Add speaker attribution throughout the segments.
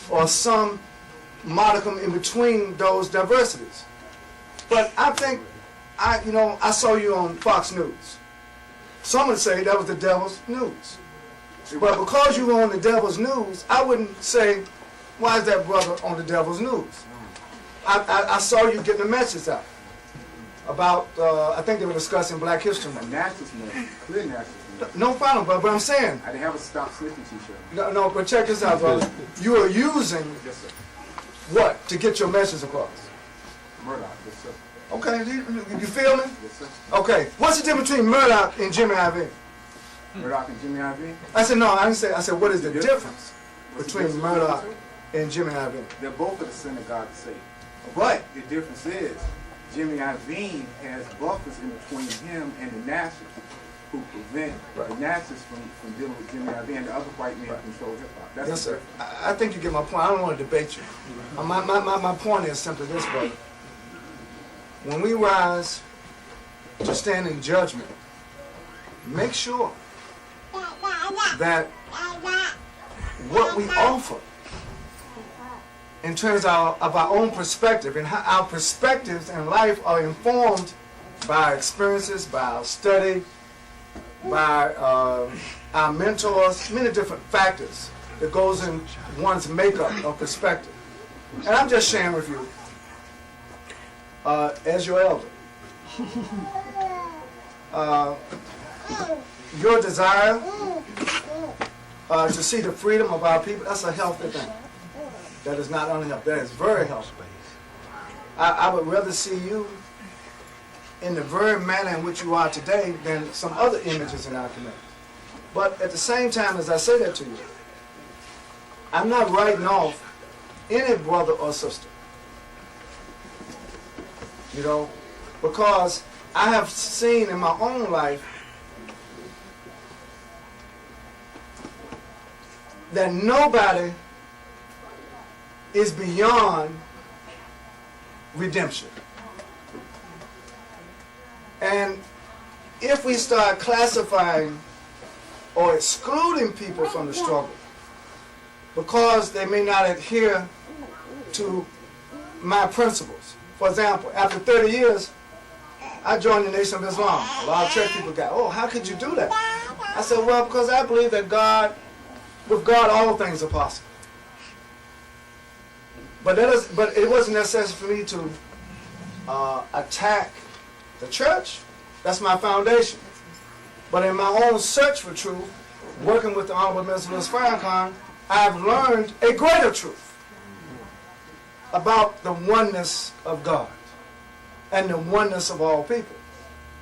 Speaker 1: or some modicum in between those diversities. But I think, I saw you on Fox News. Some would say that was the devil's news. But because you were on the devil's news, I wouldn't say, why is that brother on the devil's news? I saw you getting the message out about, I think they were discussing Black History Month.
Speaker 2: A nationalist message, clear nationalist message.
Speaker 1: No problem, but I'm saying.
Speaker 2: I didn't have a stop snitching t-shirt.
Speaker 1: No, but check this out, brother. You are using
Speaker 2: Yes, sir.
Speaker 1: what to get your message across?
Speaker 2: Murdoch, yes, sir.
Speaker 1: Okay, you feel me?
Speaker 2: Yes, sir.
Speaker 1: Okay, what's the difference between Murdoch and Jimmy Iovine?
Speaker 2: Murdoch and Jimmy Iovine?
Speaker 1: I said, no, I didn't say, I said, what is the difference
Speaker 2: What's the
Speaker 1: between
Speaker 2: difference
Speaker 1: Murdoch
Speaker 2: between
Speaker 1: and Jimmy Iovine?
Speaker 2: They're both of the sin of God to save.
Speaker 1: Right.
Speaker 2: The difference is, Jimmy Iovine has buffers in between him and the nationalists who prevent the nationalists from dealing with Jimmy Iovine and the other white men who control hip-hop. That's
Speaker 1: Yes,
Speaker 2: the
Speaker 1: sir.
Speaker 2: difference.
Speaker 1: I think you get my point. I don't want to debate you. My point is simply this, brother. When we rise to stand in judgment, make sure that what we offer in terms of our own perspective and how our perspectives in life are informed by our experiences, by our study, by our mentors, many different factors that goes in one's makeup or perspective. And I'm just sharing with you, as your elder, your desire to see the freedom of our people, that's a healthy thing. That is not unhealthy. That is very healthy. I would rather see you in the very manner in which you are today than some other images in our community. But at the same time, as I say that to you, I'm not writing off any brother or sister. You know, because I have seen in my own life that nobody is beyond redemption. And if we start classifying or excluding people from the struggle because they may not adhere to my principles. For example, after 30 years, I joined the Nation of Islam. A lot of church people got, oh, how could you do that? I said, well, because I believe that with God, all things are possible. But it wasn't necessary for me to attack the church. That's my foundation. But in my own search for truth, working with the Honorable Minister Louis Farrakhan, I've learned a greater truth about the oneness of God and the oneness of all people.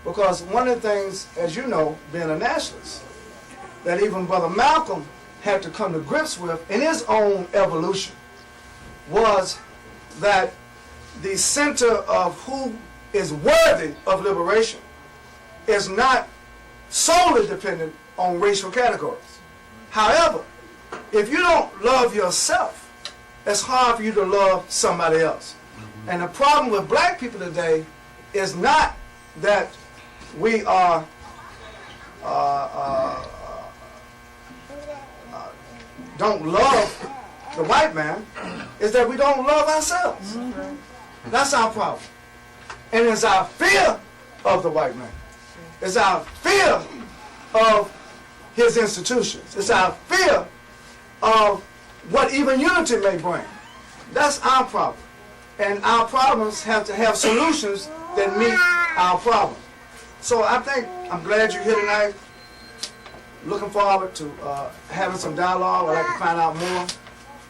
Speaker 1: Because one of the things, as you know, being a nationalist, that even Brother Malcolm had to come to grips with in his own evolution was that the center of who is worthy of liberation is not solely dependent on racial categories. However, if you don't love yourself, it's hard for you to love somebody else. And the problem with black people today is not that we are don't love the white man, is that we don't love ourselves. That's our problem. And it's our fear of the white man. It's our fear of his institutions. It's our fear of what even unity may bring. That's our problem. And our problems have to have solutions that meet our problem. So I think I'm glad you're here tonight. Looking forward to having some dialogue. I'd like to find out more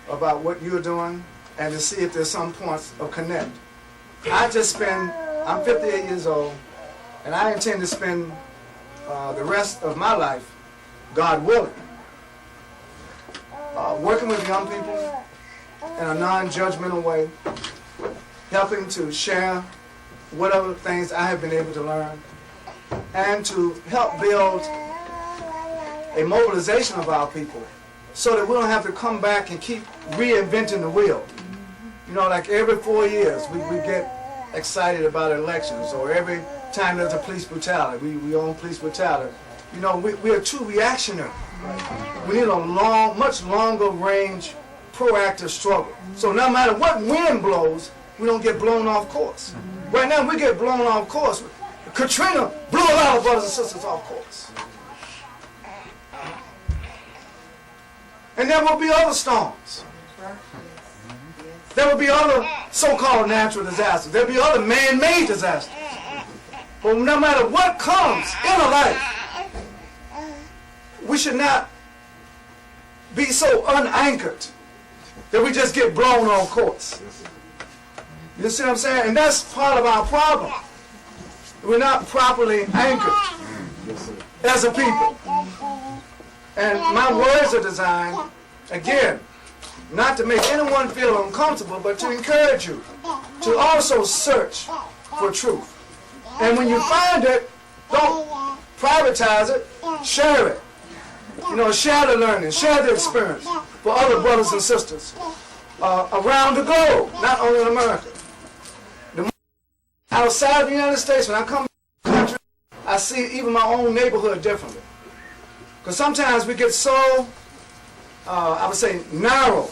Speaker 1: about what you're doing and to see if there's some points of connect. I'm 58 years old, and I intend to spend the rest of my life, God willing, working with young people in a non-judgmental way, helping to share whatever things I have been able to learn, and to help build a mobilization of our people so that we don't have to come back and keep reinventing the wheel. You know, like every 4 years we get excited about elections, or every time there's a police brutality, we own police brutality. You know, we are too reactionary. We need a much longer range proactive struggle. So no matter what wind blows, we don't get blown off course. Right now we get blown off course. Katrina blew a lot of brothers and sisters off course. And there will be other storms. There will be other so-called natural disasters. There will be other man-made disasters. But no matter what comes in a life, we should not be so unanchored that we just get blown on course. You see what I'm saying? And that's part of our problem. We're not properly anchored as a people. And my words are designed, again, not to make anyone feel uncomfortable, but to encourage you to also search for truth. And when you find it, don't privatize it, share it. You know, share the learning, share the experience for other brothers and sisters around the globe, not only in America. Outside of the United States, when I come to the country, I see even my own neighborhood differently. Because sometimes we get so, I would say, narrow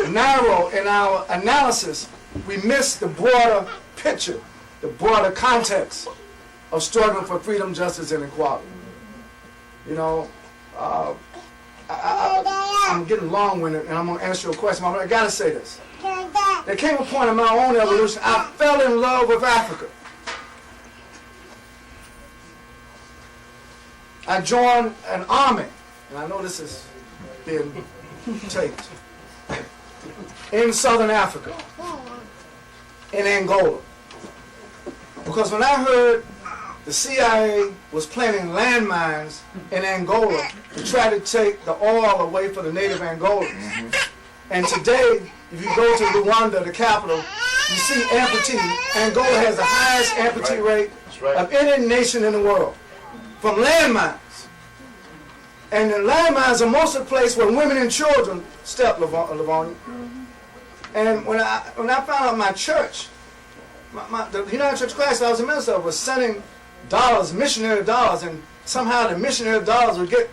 Speaker 1: in our analysis, we miss the broader picture, the broader context of struggling for freedom, justice, and equality. You know, I'm getting long-winded, and I'm going to answer your question, but I got to say this. There came a point in my own evolution, I fell in love with Africa. I joined an army, and I know this is being taped, in Southern Africa, in Angola. Because when I heard the CIA was planting landmines in Angola to try to take the oil away from the native Angolans. And today, if you go to Rwanda, the capital, you see amputee. Angola has the highest amputee rate of any nation in the world from landmines. And the landmines are mostly placed where women and children step, Livonia. And when I found out my church, the United Church of Christ I was a minister of was sending dollars, missionary dollars, and somehow the missionary dollars would get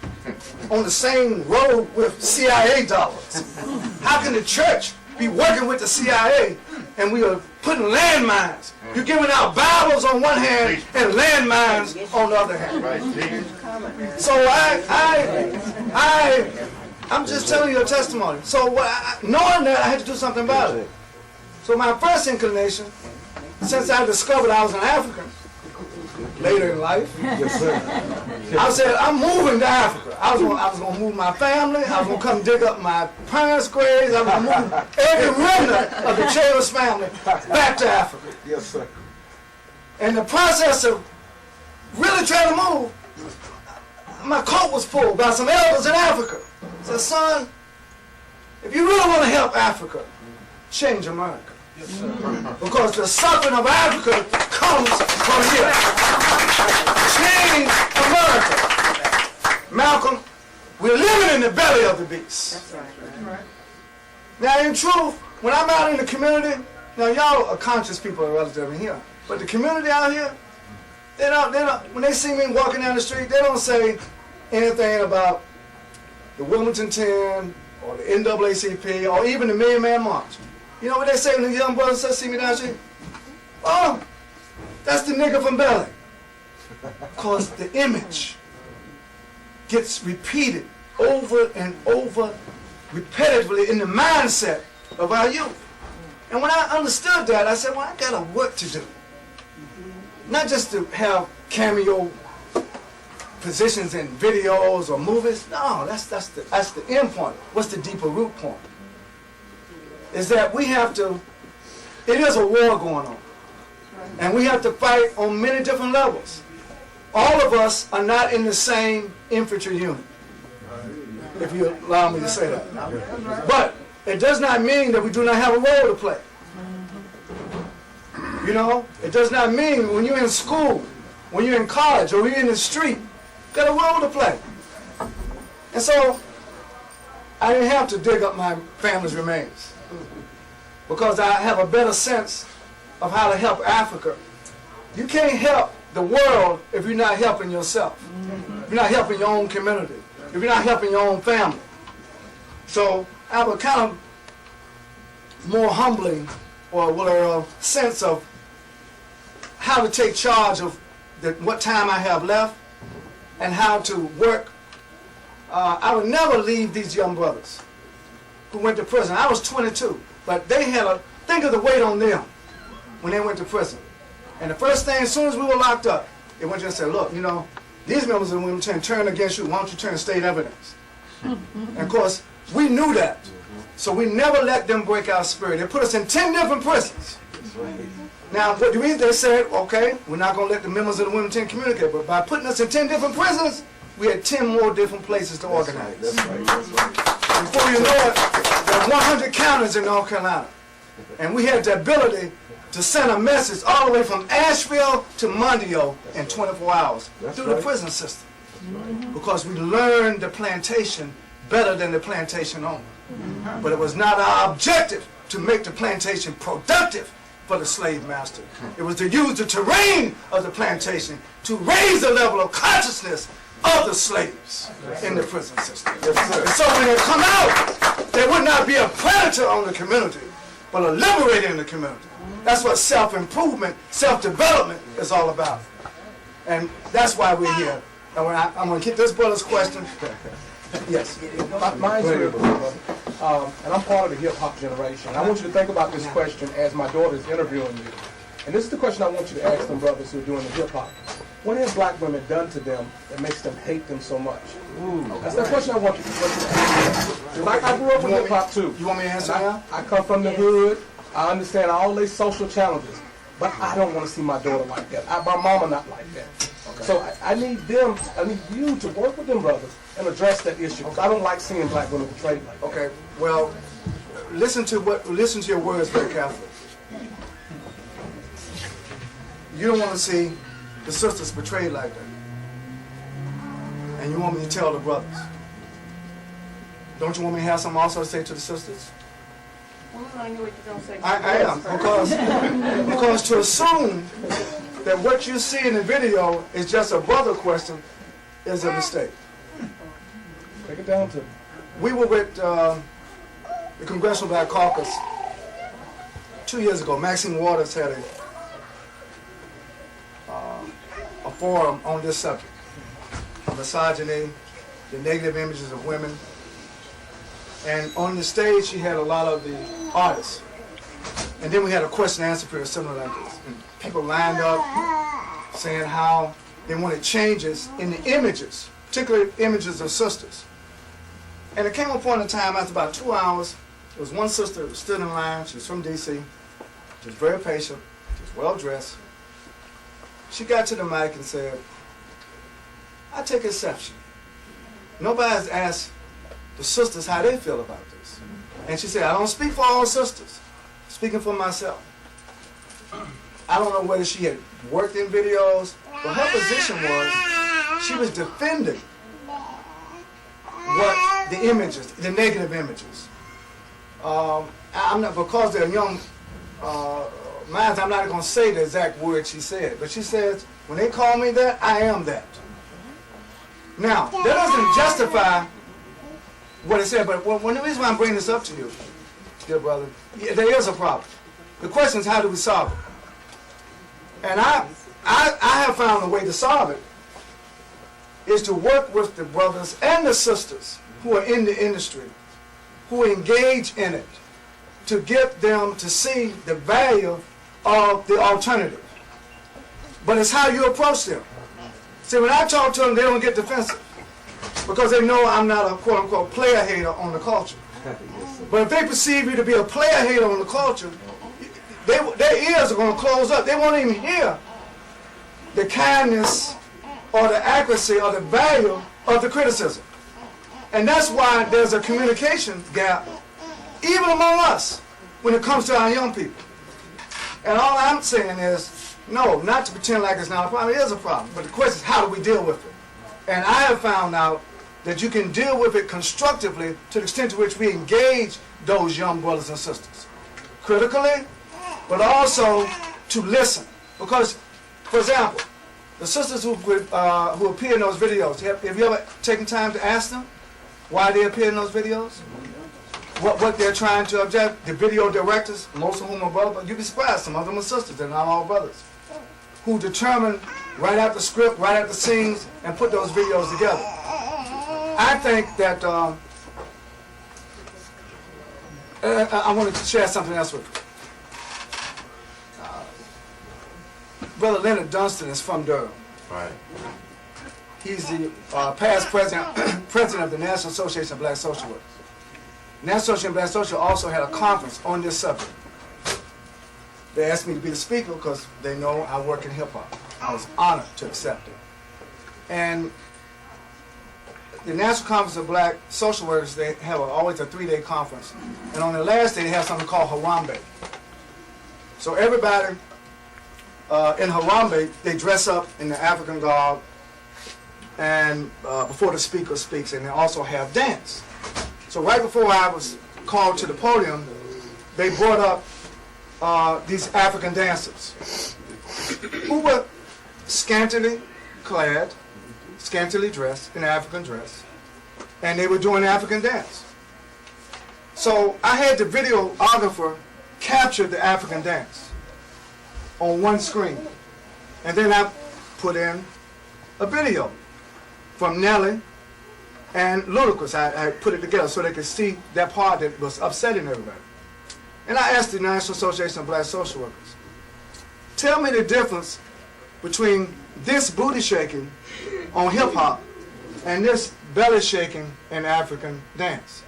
Speaker 1: on the same road with CIA dollars. How can the church be working with the CIA and we are putting landmines? You're giving out Bibles on one hand and landmines on the other hand. So I'm just telling you a testimony. So knowing that, I had to do something about it. So my first inclination, since I discovered I was an African, later in life, I said, I'm moving to Africa. I was going to move my family. I was going to come dig up my parents' graves. I was going to move every remnant of the Chavis family back to Africa.
Speaker 3: Yes, sir.
Speaker 1: And the process of really trying to move, my coat was pulled by some elders in Africa. I said, son, if you really want to help Africa, change America. Yes, sir. Because the suffering of Africa comes from here. Change America. Malcolm, we're living in the belly of the beast. That's right. Now, in truth, when I'm out in the community, now y'all are conscious people are relatively here, but the community out here, they don't, when they see me walking down the street, they don't say anything about the Wilmington 10 or the NAACP or even the Million Man March. You know what they say when the young brothers see me down the street? Oh, that's the nigga from Belly. Because the image gets repeated over and over repetitively in the mindset of our youth. And when I understood that, I said, well, I got a work to do. Not just to have cameo positions in videos or movies. No, that's the end point. What's the deeper root point? Is that we have to, it is a war going on. And we have to fight on many different levels. All of us are not in the same infantry unit, if you allow me to say that. But it does not mean that we do not have a role to play. You know, it does not mean when you're in school, when you're in college, or you're in the street, you got a role to play. And so, I didn't have to dig up my family's remains, because I have a better sense of how to help Africa. You can't help the world if you're not helping yourself. If you're not helping your own community. If you're not helping your own family. So I have a kind of more humbling or a sense of how to take charge of what time I have left and how to work. I would never leave these young brothers who went to prison. I was 22, but they had think of the weight on them when they went to prison. And the first thing, as soon as we were locked up, they went to and said, look, you know, these members of the women turn against you. Why don't you turn state evidence? And of course, we knew that. So we never let them break our spirit. They put us in 10 different prisons. Now, what do we? They said, okay, we're not going to let the members of the Women 10 communicate, but by putting us in 10 different prisons, we had 10 more different places to organize.
Speaker 3: That's right.
Speaker 1: Before you know it, there are 100 counties in North Carolina. And we had the ability to send a message all the way from Asheville to Mondio in 24 hours through the prison system. Because we learned the plantation better than the plantation owner. But it was not our objective to make the plantation productive for the slave master. It was to use the terrain of the plantation to raise the level of consciousness of the slaves in the prison system. And so when they come out, they would not be a predator on the community, but a liberator in the community. That's what self-improvement, self-development is all about. And that's why we're here. And I'm going to get this brother's question. Yes.
Speaker 3: Mine's real quick, brother. And I'm part of the hip-hop generation. I want you to think about this question as my daughter is interviewing you. And this is the question I want you to ask them brothers who are doing the hip-hop. What have black women done to them that makes them hate them so much? That's the question I want you to ask. Like I grew up with hip-hop too.
Speaker 1: You want me to answer now?
Speaker 3: I come from the hood. I understand all these social challenges. But I don't want to see my daughter like that. My mama not like that. So I need you to work with them brothers and address that issue. Because I don't like seeing black women portrayed like that.
Speaker 1: Okay, well, listen to your words very carefully. You don't want to see the sisters portrayed like that. And you want me to tell the brothers. Don't you want me to have something also to say to the sisters?
Speaker 4: I know what you're going to say.
Speaker 1: I am, because to assume that what you see in the video is just a brother question is a mistake.
Speaker 3: Take it down to
Speaker 1: We were with the Congressional Black Caucus 2 years ago. Maxine Waters had a forum on this subject. Misogyny, the negative images of women. And on the stage, she had a lot of the artists. And then we had a question and answer period similar like this. And people lined up saying how they wanted changes in the images, particularly images of sisters. And it came a point in time after about 2 hours, there was one sister who stood in line. She was from D.C. She was very patient. She was well-dressed. She got to the mic and said, I take exception. Nobody's asked the sisters how they feel about this. And she said, I don't speak for all sisters. Speaking for myself. I don't know whether she had worked in videos, but her position was she was defending what the images, the negative images. I'm not, because they're young minds, I'm not going to say the exact words she said, but she says, when they call me that, I am that. Now, that doesn't justify what it said, but the reason why I'm bringing this up to you, dear brother, there is a problem. The question is, how do we solve it? And I have found a way to solve it is to work with the brothers and the sisters who are in the industry, who engage in it, to get them to see the value of the alternative. But it's how you approach them. See, when I talk to them, they don't get defensive because they know I'm not a quote-unquote player hater on the culture. But if they perceive you to be a player hater on the culture, their ears are going to close up. They won't even hear the kindness or the accuracy or the value of the criticism. And that's why there's a communication gap, even among us, when it comes to our young people. And all I'm saying is, no, not to pretend like it's not a problem. It is a problem. But the question is, how do we deal with it? And I have found out that you can deal with it constructively to the extent to which we engage those young brothers and sisters. Critically, but also to listen. Because, for example, the sisters who appear in those videos, have you ever taken time to ask them why they appear in those videos? what they're trying to object. The video directors, most of whom are brothers, but you'd be surprised, some of them are sisters, they're not all brothers, who determine write out the script, write out the scenes, and put those videos together. I think that I wanted to share something else with you. Brother Leonard Dunstan is from Durham.
Speaker 5: Right.
Speaker 1: He's the past president of the National Association of Black Social Workers. The National Association of Black Social Workers also had a conference on this subject. They asked me to be the speaker because they know I work in hip-hop. I was honored to accept it. And the National Conference of Black Social Workers, they have always a 3-day conference. And on the last day, they have something called Harambe. So everybody in Harambe, they dress up in the African garb and before the speaker speaks, and they also have dance. So right before I was called to the podium, they brought up these African dancers who were scantily clad, scantily dressed in African dress, and they were doing African dance. So I had the videographer capture the African dance on one screen, and then I put in a video from Nelly and Ludacris. I put it together so they could see that part that was upsetting everybody. And I asked the National Association of Black Social Workers, tell me the difference between this booty shaking on hip hop and this belly shaking in African dance.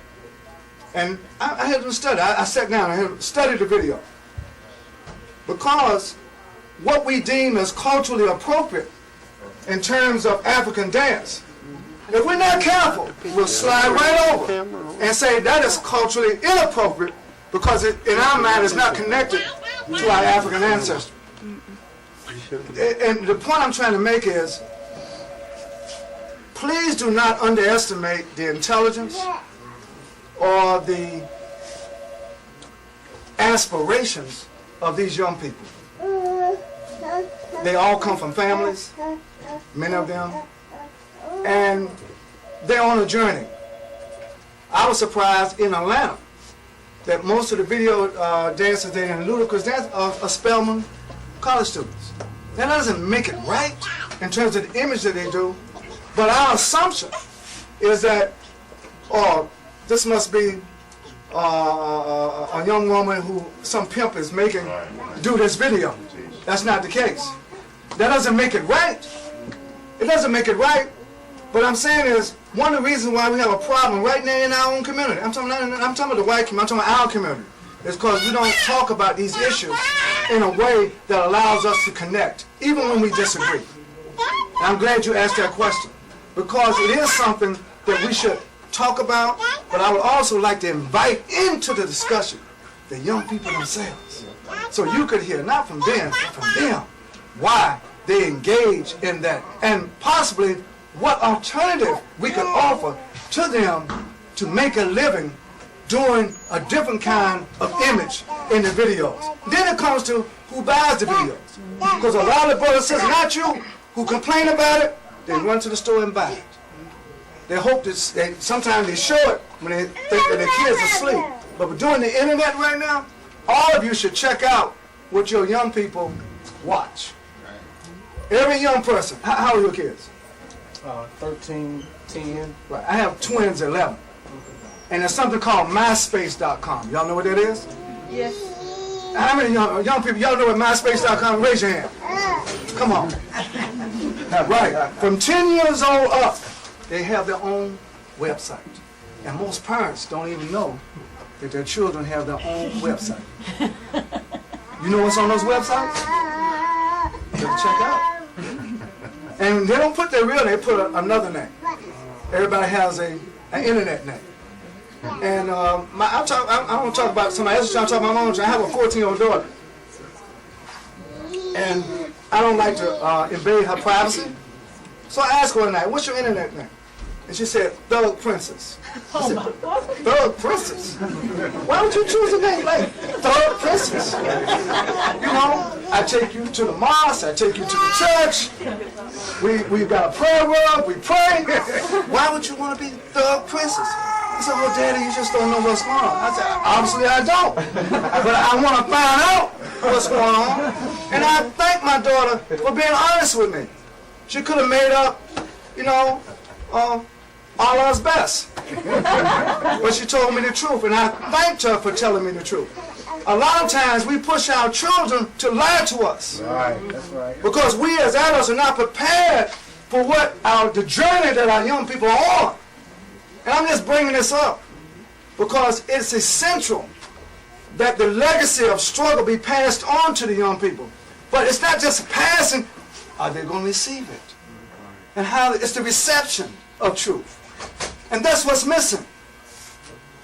Speaker 1: And I had to study. I sat down and I had to study the video. Because what we deem as culturally appropriate in terms of African dance, if we're not careful, we'll slide right over and say that is culturally inappropriate because in our mind it's not connected to our African ancestry. And the point I'm trying to make is, please do not underestimate the intelligence or the aspirations of these young people. They all come from families, many of them, and they're on a journey. I was surprised in Atlanta that most of the video dancers there in Ludacris dance are Spelman college students. That doesn't make it right in terms of the image that they do, but our assumption is that, oh, this must be a young woman who some pimp is making do this video. That's not the case. That doesn't make it right. It doesn't make it right. But I'm saying is, one of the reasons why we have a problem right now in our own community, I'm talking about the white community, I'm talking about our community, is because we don't talk about these issues in a way that allows us to connect, even when we disagree. And I'm glad you asked that question, because it is something that we should talk about, but I would also like to invite into the discussion the young people themselves. So you could hear, not from them, but from them, why they engage in that, and possibly what alternative we could offer to them to make a living doing a different kind of image in the videos. Then it comes to who buys the videos. Because a lot of brothers and sisters, not you, who complain about it, they run to the store and buy it. They hope that sometimes they show it when they think that their kids are asleep. But we're doing the internet right now. All of you should check out what your young people watch. Every young person. How old are your kids?
Speaker 3: 13, 10.
Speaker 1: Right. I have twins, 11. And there's something called MySpace.com. Y'all know what that is?
Speaker 4: Yes.
Speaker 1: How many young people, y'all know what MySpace.com? Raise your hand. Come on. Right. From 10 years old up, they have their own website. And most parents don't even know that their children have their own website. You know what's on those websites? You better check out. And they don't put their real name, they put another name. Everybody has an internet name. And I don't talk about somebody else, I'm talking about my own child. I have a 14-year-old daughter. And I don't like to invade her privacy. So I asked her one night, what's your internet name? And she said, Thug Princess. I said, Thug Princess? Why would you choose a name like Thug Princess? You know, I take you to the mosque, I take you to the church. We've got a prayer rug, we pray. Why would you want to be Thug Princess? He said, well, Daddy, you just don't know what's going on. I said, obviously I don't. But I want to find out what's going on. And I thank my daughter for being honest with me. She could have made up, you know, Allah's best. But she told me the truth, and I thanked her for telling me the truth. A lot of times we push our children to lie to us.
Speaker 3: Right, that's right.
Speaker 1: Because we as adults are not prepared for the journey that our young people are on. And I'm just bringing this up because it's essential that the legacy of struggle be passed on to the young people. But it's not just passing, are they going to receive it? And how it's the reception of truth. And that's what's missing.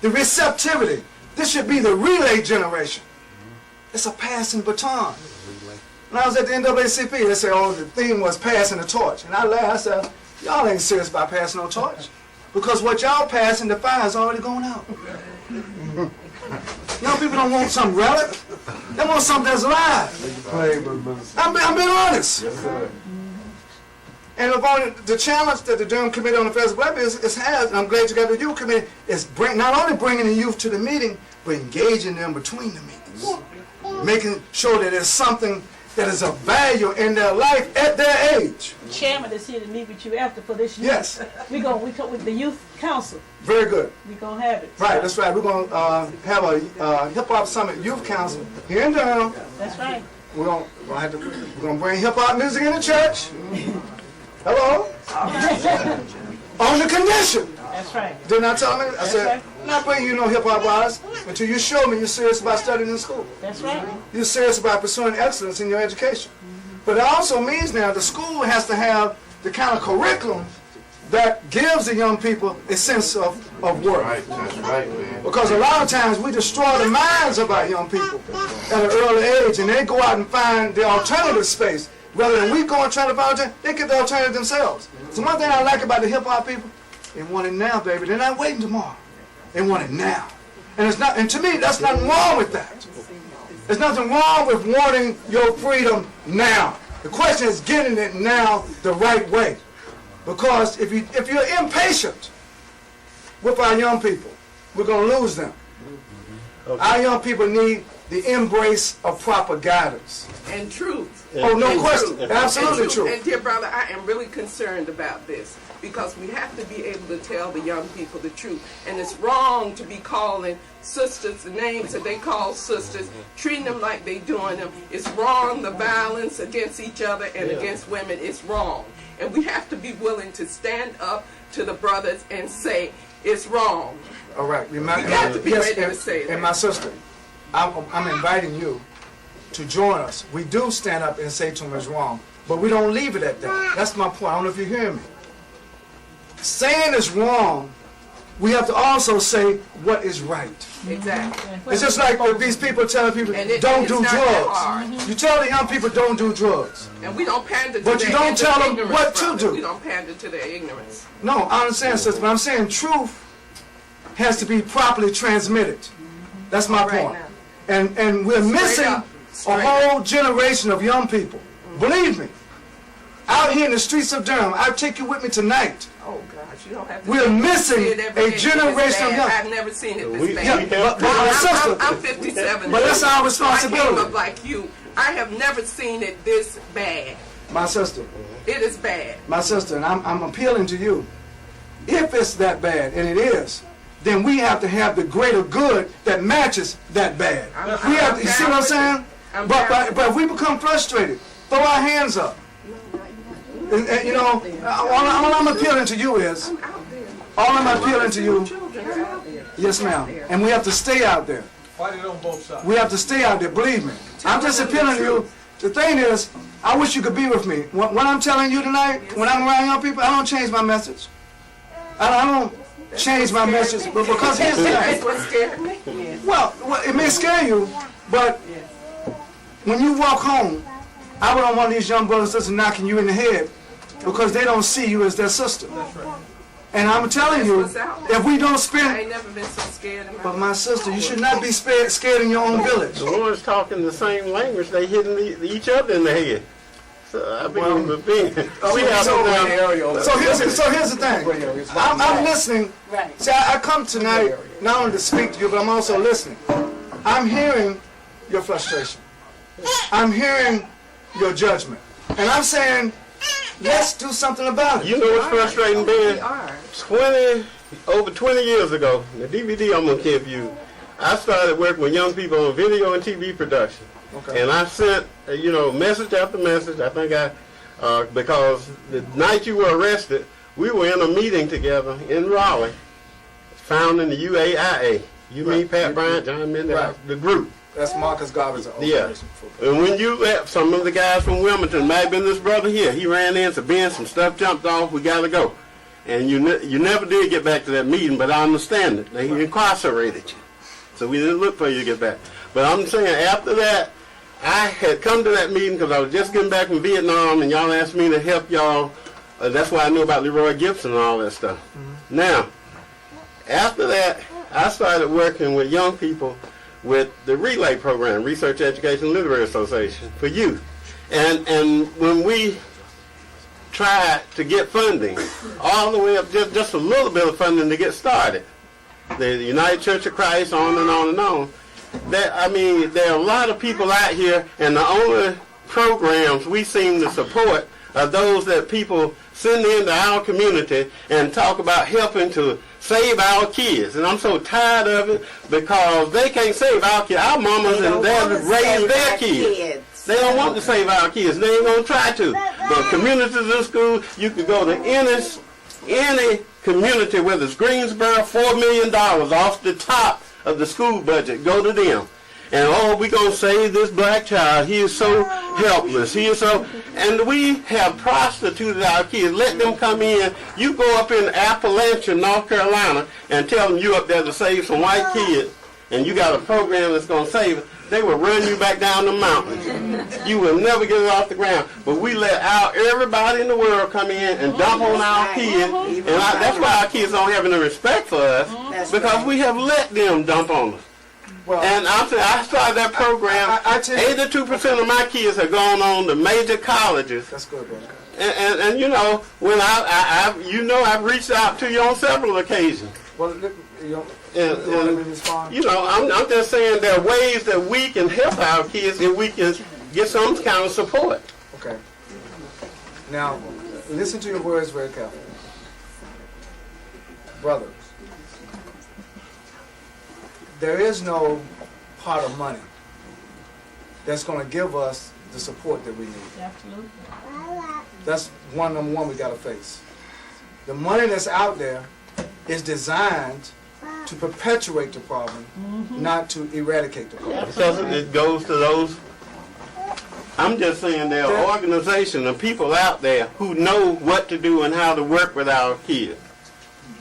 Speaker 1: The receptivity. This should be the relay generation. It's a passing baton. When I was at the NAACP, they said, oh, the theme was passing the torch. And I laughed. I said, y'all ain't serious about passing no torch. Because what y'all passing, the fire's already going out. Young people don't want some relic. They want something that's alive. I'm being honest. And upon the challenge that the Durham Committee on Affairs of Black Business has, and I'm glad you got the youth committee, is not only bringing the youth to the meeting, but engaging them between the meetings. Making sure that there's something that is of value in their life at their age.
Speaker 5: The chairman is here to meet with you after for this youth.
Speaker 1: Yes.
Speaker 5: We come with the youth council.
Speaker 1: Very good.
Speaker 5: We're going to have it.
Speaker 1: Right, that's right. We're going to have a Hip Hop Summit Youth Council here in Durham.
Speaker 5: That's right.
Speaker 1: We're going to bring hip hop music in the church. Hello? On the condition.
Speaker 5: That's right.
Speaker 1: Didn't I tell me? I said,
Speaker 5: right.
Speaker 1: I'm not bringing you no hip hop artists until you show me you're serious about studying in school.
Speaker 5: That's right.
Speaker 1: You're serious about pursuing excellence in your education. But it also means now the school has to have the kind of curriculum that gives the young people a sense of work.
Speaker 6: Right, that's right, man.
Speaker 1: Because a lot of times we destroy the minds of our young people at an early age, and they go out and find the alternative space. Rather than we go and try to find it, they get the alternative themselves. So one thing I like about the hip-hop people, they want it now, baby. They're not waiting tomorrow. They want it now. And to me, that's nothing wrong with that. There's nothing wrong with wanting your freedom now. The question is getting it now the right way. Because if you're impatient with our young people, we're going to lose them. Okay. Our young people need the embrace of proper guidance.
Speaker 7: And truth.
Speaker 1: Oh, no question.
Speaker 7: Truth.
Speaker 1: Absolutely true.
Speaker 7: And dear brother, I am really concerned about this because we have to be able to tell the young people the truth. And it's wrong to be calling sisters the names that they call sisters, treating them like they doing them. It's wrong, the violence against each other and against women is wrong. And we have to be willing to stand up to the brothers and say, it's wrong.
Speaker 1: All right.
Speaker 7: We got to be ready to say that.
Speaker 1: And my sister, I'm inviting you to join us. We do stand up and say to them it's wrong, but we don't leave it at that. That's my point. I don't know if you hear me. Saying it's wrong, we have to also say what is right.
Speaker 7: Exactly.
Speaker 1: It's just like these people telling people, don't do drugs. You tell the young people, don't do drugs.
Speaker 7: And we don't pander to
Speaker 1: but you don't tell them what
Speaker 7: brother.
Speaker 1: to do.
Speaker 7: We don't pander to their ignorance.
Speaker 1: No, I understand, sister, but I'm saying truth has to be properly transmitted. That's my point. And we're missing a whole generation of young people. Believe me. Out here in the streets of Durham, I'll take you with me tonight.
Speaker 7: Oh gosh, you don't have to.
Speaker 1: We're missing a generation of young.
Speaker 7: I've never seen it this bad.
Speaker 1: But my sister,
Speaker 7: I'm 57.
Speaker 1: But that's our responsibility.
Speaker 7: I came up like you. I have never seen it this bad.
Speaker 1: My sister.
Speaker 7: It is bad.
Speaker 1: My sister, and I'm appealing to you. If it's that bad, and it is, then we have to have the greater good that matches that bad. We have to, you see what I'm saying? But if we become frustrated, throw our hands up. And, you know, all I'm appealing to you is, all I'm appealing to you, yes ma'am, and we have to stay out there.
Speaker 3: Fight it on both sides.
Speaker 1: We have to stay out there, believe me. I'm just appealing to you. The thing is, I wish you could be with me. What I'm telling you tonight, when I'm around young people, I don't change my message. I don't change my message, but because here's the thing. Well, it may scare you, but when you walk home, I don't want these young brothers and sisters knocking you in the head because they don't see you as their sister. And I'm telling you, if we don't spend...
Speaker 7: I ain't never been so scared in my
Speaker 1: But my sister, you should not be scared in your own village.
Speaker 6: The ones talking the same language, they hitting each other in the head. I've been we have
Speaker 1: so
Speaker 6: them.
Speaker 1: So here's the thing. I'm listening.
Speaker 5: Right.
Speaker 1: See, I come tonight not only to speak to you, but I'm also listening. I'm hearing your frustration. I'm hearing your judgment. And I'm saying, let's do something about it.
Speaker 6: You know what's frustrating, Ben?
Speaker 7: We are.
Speaker 6: Over 20 years ago, the DVD I'm going to give you, I started working with young people on video and TV production.
Speaker 1: Okay.
Speaker 6: And I sent, message after message. I think because the night you were arrested, we were in a meeting together in Raleigh, founding the UAIA. You, me, Pat Bryant, John Mendez, the group.
Speaker 1: That's Marcus Garber's organization.
Speaker 6: Yeah. And when you left, some of the guys from Wilmington, might have been this brother here, he ran in, said, Ben, some stuff jumped off, we got to go. And you never did get back to that meeting, but I understand it. They incarcerated you. So we didn't look for you to get back. But I'm saying after that, I had come to that meeting because I was just getting back from Vietnam, and y'all asked me to help y'all. That's why I knew about Leroy Gibson and all that stuff. Mm-hmm. Now, after that, I started working with young people with the Relay program, Research Education Literary Association for youth. And when we tried to get funding, all the way up, just a little bit of funding to get started, the United Church of Christ, on and on and on. There are a lot of people out here, and the only programs we seem to support are those that people send into our community and talk about helping to save our kids. And I'm so tired of it because they can't save our kids. Our mamas and dads raise their kids. They don't want to save our kids. They ain't going to try to. The communities in school, you could go to any community, whether it's Greensboro, $4 million off the top of the school budget, go to them. And we're going to save this black child. He is so helpless. He is so, and we have prostituted our kids. Let them come in. You go up in Appalachia, North Carolina, and tell them you up there to save some white kids, and you got a program that's going to save it. They will run you back down the mountain. You will never get it off the ground. But we let everybody in the world come in and dump on our kids. And that's why our kids don't have any respect for us, because we have let them dump on us. Well, and I started that program. 82% of my kids have gone on to major colleges.
Speaker 1: That's good, brother.
Speaker 6: And when I've reached out to you on several occasions.
Speaker 1: Well,
Speaker 6: I'm just saying there are ways that we can help our kids if we can get some kind of support.
Speaker 1: Okay. Now, listen to your words very carefully. Brothers, there is no pot of money that's going to give us the support that we need.
Speaker 5: Absolutely.
Speaker 1: That's number one we got to face. The money that's out there is designed to perpetuate the problem, not to eradicate the problem.
Speaker 6: Because it goes to those. I'm just saying there are organizations and people out there who know what to do and how to work with our kids.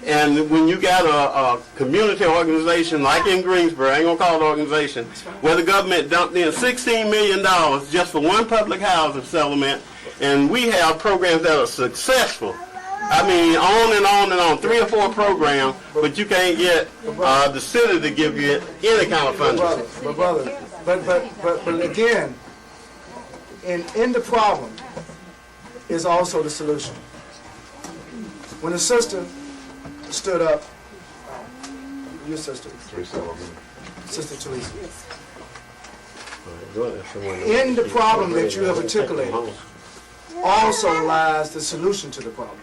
Speaker 6: And when you got a community organization like in Greensboro, I ain't gonna call it an organization, where the government dumped in $16 million just for one public housing settlement, and we have programs that are successful. I mean, on and on and on, 3 or 4 programs, but you can't get the city to give you any kind of funding.
Speaker 1: But again, in the problem is also the solution. When the sister stood up, your sister, Sister Teresa, in the problem that you have articulated also lies the solution to the problem.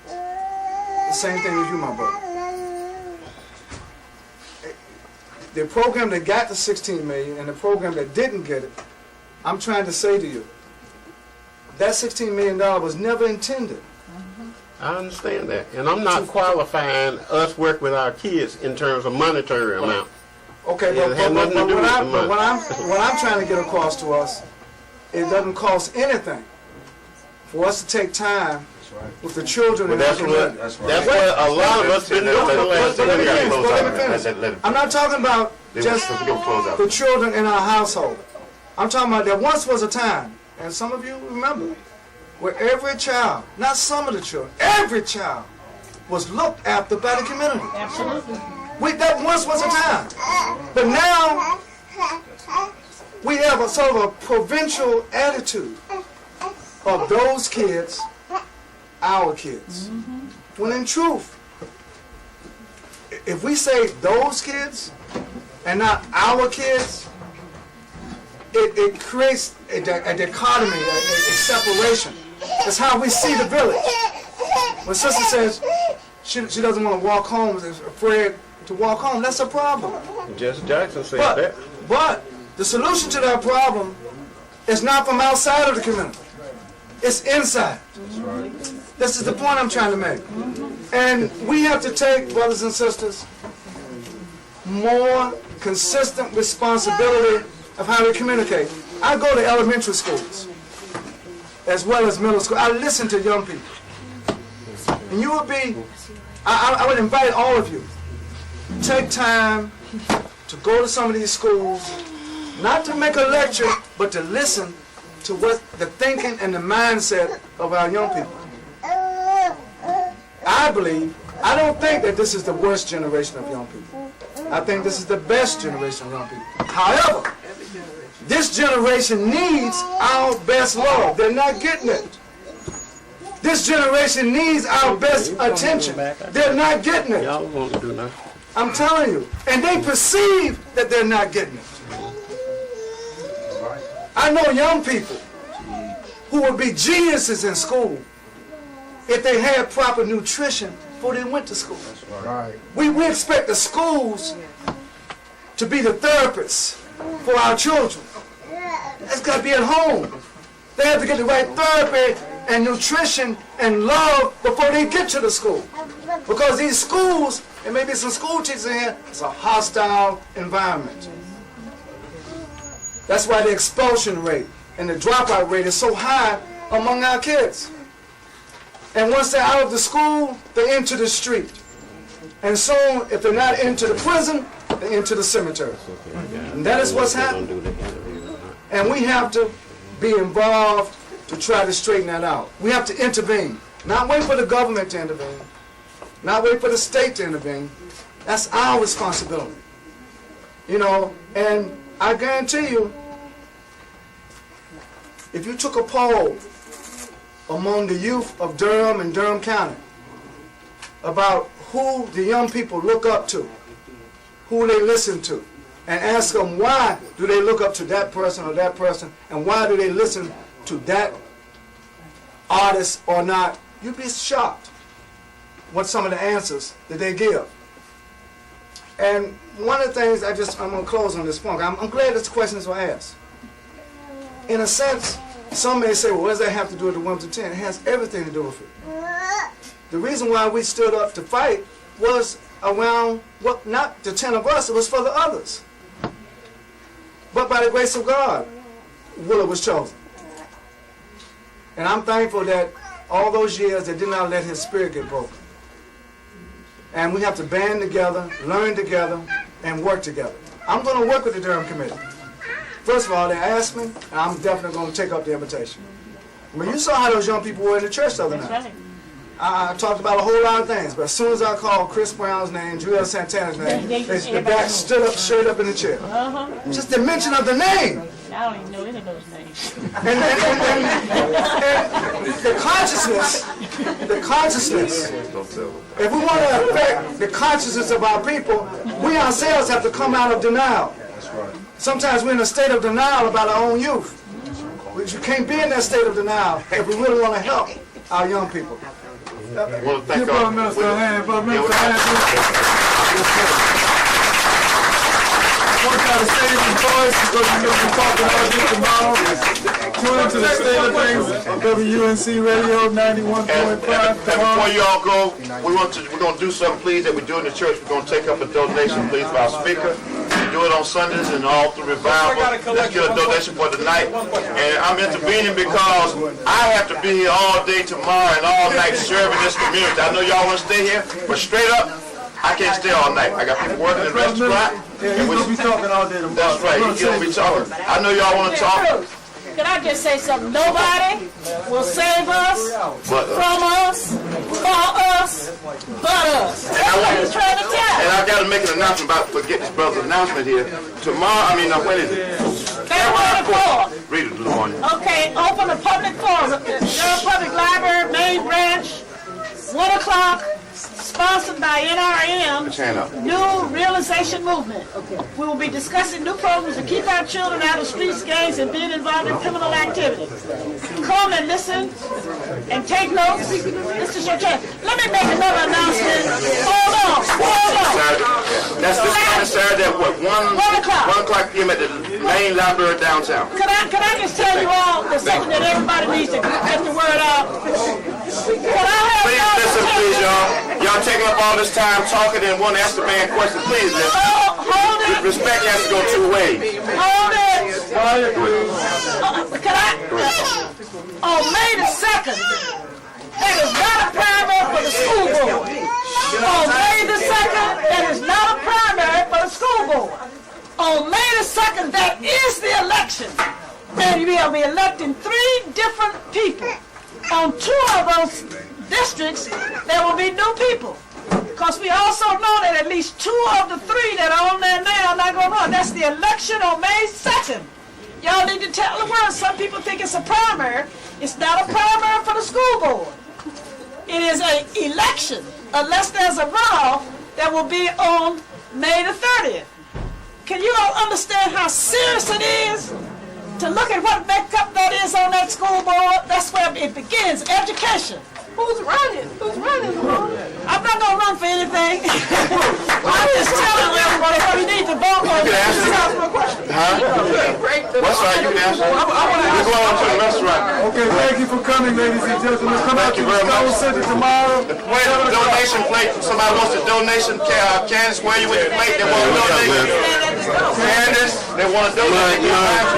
Speaker 1: The same thing with you, my brother. The program that got the $16 million and the program that didn't get it, I'm trying to say to you, that $16 million was never intended.
Speaker 6: I understand that. And I'm not qualifying us work with our kids in terms of monetary amount.
Speaker 1: Okay, but what I'm trying to get across to us, it doesn't cost anything for us to take time with the children in our community.
Speaker 6: That's what a lot of us been doing the last 20 years.
Speaker 1: I'm not talking about just the children in our household. I'm talking about there once was a time, and some of you remember, where every child, not some of the children, every child was looked after by the community.
Speaker 5: Absolutely.
Speaker 1: That once was a time. But now, we have a sort of a provincial attitude of those kids, our kids. When in truth, if we say those kids and not our kids, it creates a dichotomy, a separation. It's how we see the village. When sister says she doesn't want to walk home, is afraid to walk home, that's a problem.
Speaker 6: Jesse Jackson said that.
Speaker 1: But the solution to that problem is not from outside of the community. It's inside. This is the point I'm trying to make. And we have to take, brothers and sisters, more consistent responsibility of how we communicate. I go to elementary schools as well as middle school. I listen to young people. And you would be, I would invite all of you, take time to go to some of these schools, not to make a lecture, but to listen to what the thinking and the mindset of our young people. I don't think that this is the worst generation of young people. I think this is the best generation of young people. However, this generation needs our best love. They're not getting it. This generation needs our best attention. They're not getting it.
Speaker 6: Y'all won't do nothing.
Speaker 1: I'm telling you. And they perceive that they're not getting it. I know young people who would be geniuses in school if they had proper nutrition before they went to school. We expect the schools to be the therapists for our children. That's got to be at home. They have to get the right therapy and nutrition and love before they get to the school. Because these schools, and maybe some school teachers in here, it's a hostile environment. That's why the expulsion rate and the dropout rate is so high among our kids. And once they're out of the school, they enter the street. And soon, if they're not into the prison, they enter the cemetery. And that is what's happening. And we have to be involved to try to straighten that out. We have to intervene. Not wait for the government to intervene. Not wait for the state to intervene. That's our responsibility. You know, and I guarantee you, if you took a poll among the youth of Durham and Durham County about who the young people look up to, who they listen to, and ask them why do they look up to that person or that person, and why do they listen to that artist or not, you'd be shocked what some of the answers that they give. And one of the things I'm going to close on this point. I'm glad this questions were asked. In a sense, some may say, well, what does that have to do with the 1 to 10? It has everything to do with it. The reason why we stood up to fight was around, well, not the 10 of us, it was for the others. But by the grace of God, Willa was chosen. And I'm thankful that all those years they did not let his spirit get broken. And we have to band together, learn together, and work together. I'm going to work with the Durham Committee. First of all, they asked me, and I'm definitely going to take up the invitation. I mean, you saw how those young people were in the church the other night. I talked about a whole lot of things, but as soon as I called Chris Brown's name, Julia Santana's name, the back stood up straight up in the chair. Just the mention of the name.
Speaker 5: I don't even know any of those names.
Speaker 1: And the consciousness, if we want to affect the consciousness of our people, we ourselves have to come out of denial. Sometimes we're in a state of denial about our own youth. You can't be in that state of denial if we really want to help our young people.
Speaker 6: I want to thank
Speaker 1: Give Brother Minister a hand. Brother Minister, a hand. I want y'all to stay in voice because we're going to be talking all this tomorrow. Tune into the State of Things on WUNC Radio 91.5.
Speaker 6: And before you all go, we're going to do something, please, that we do in the church. We're going to take up a donation, please, for our speaker. We do it on Sundays and all through revival. Let's get a donation for tonight. And I'm intervening because I have to be here all day tomorrow and all night serving this community. I know y'all want to stay here, but straight up, I can't stay all night. I got people working in the restaurant.
Speaker 1: Yeah, he's going to be talking all day tomorrow.
Speaker 6: That's right, he's going to be talking. I know y'all want to talk.
Speaker 5: Can I just say something? Nobody will save us, from us, for us, but us. That's what he's trying to tell.
Speaker 6: And I got to make an announcement about, forget this brother's announcement here. Tomorrow, when is it?
Speaker 5: word of four.
Speaker 8: Read it, little one.
Speaker 5: Okay, open a public forum. Durham Public Library, main branch, 1 o'clock, sponsored by NRM, New Realization Movement. We will be discussing new programs to keep our children out of streets, gangs, and being involved in criminal activity. Come and listen and take notes. This is your chance. Let me make another announcement. Hold on.
Speaker 8: That's this coming Saturday at what? 1 o'clock p.m. at the main library downtown.
Speaker 5: Can I just tell you all there's something that everybody needs to get the word out?
Speaker 8: Please listen, please, y'all. Y'all taking up all this time talking and want to ask the man questions. Please listen.
Speaker 5: Hold it.
Speaker 8: Respect has to go 2 ways.
Speaker 5: Hold it. Can I? On May the 2nd, that is not a primary for the school board. On May the 2nd, that is not a primary for the school board. On May the 2nd, that is the election. And we'll be electing 3 different people. On 2 of those districts, there will be new people. Because we also know that at least 2 of the 3 that are on there now are not going to run. That's the election on May 2nd. Y'all need to tell the world. Some people think it's a primary. It's not a primary for the school board. It is an election, unless there's a runoff that will be on May the 30th. Can you all understand how serious it is to look at what makeup that is on that school board? That's where it begins, education.
Speaker 7: Who's running? Who's running?
Speaker 5: I'm not going to run for anything. I'm just telling everybody what we need to vote on.
Speaker 8: You can answer the question. Huh? What's right? You can answer. We're going on to the restaurant.
Speaker 1: Okay, thank you for coming, ladies and gentlemen. Come out to the Stone Center tomorrow.
Speaker 8: Wait, the donation plate. Somebody wants a donation. Candace, where you with the plate? They want a donation. Candace, they want a donation.
Speaker 6: How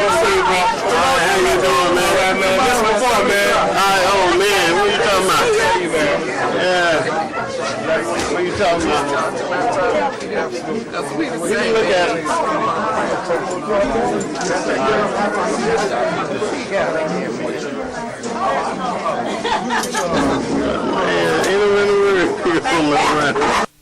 Speaker 6: you doing, man?
Speaker 8: That's my boy, man.
Speaker 6: Oh, man, what you talking about? Yeah. What you talking about? You can look at it. Man, ain't no word.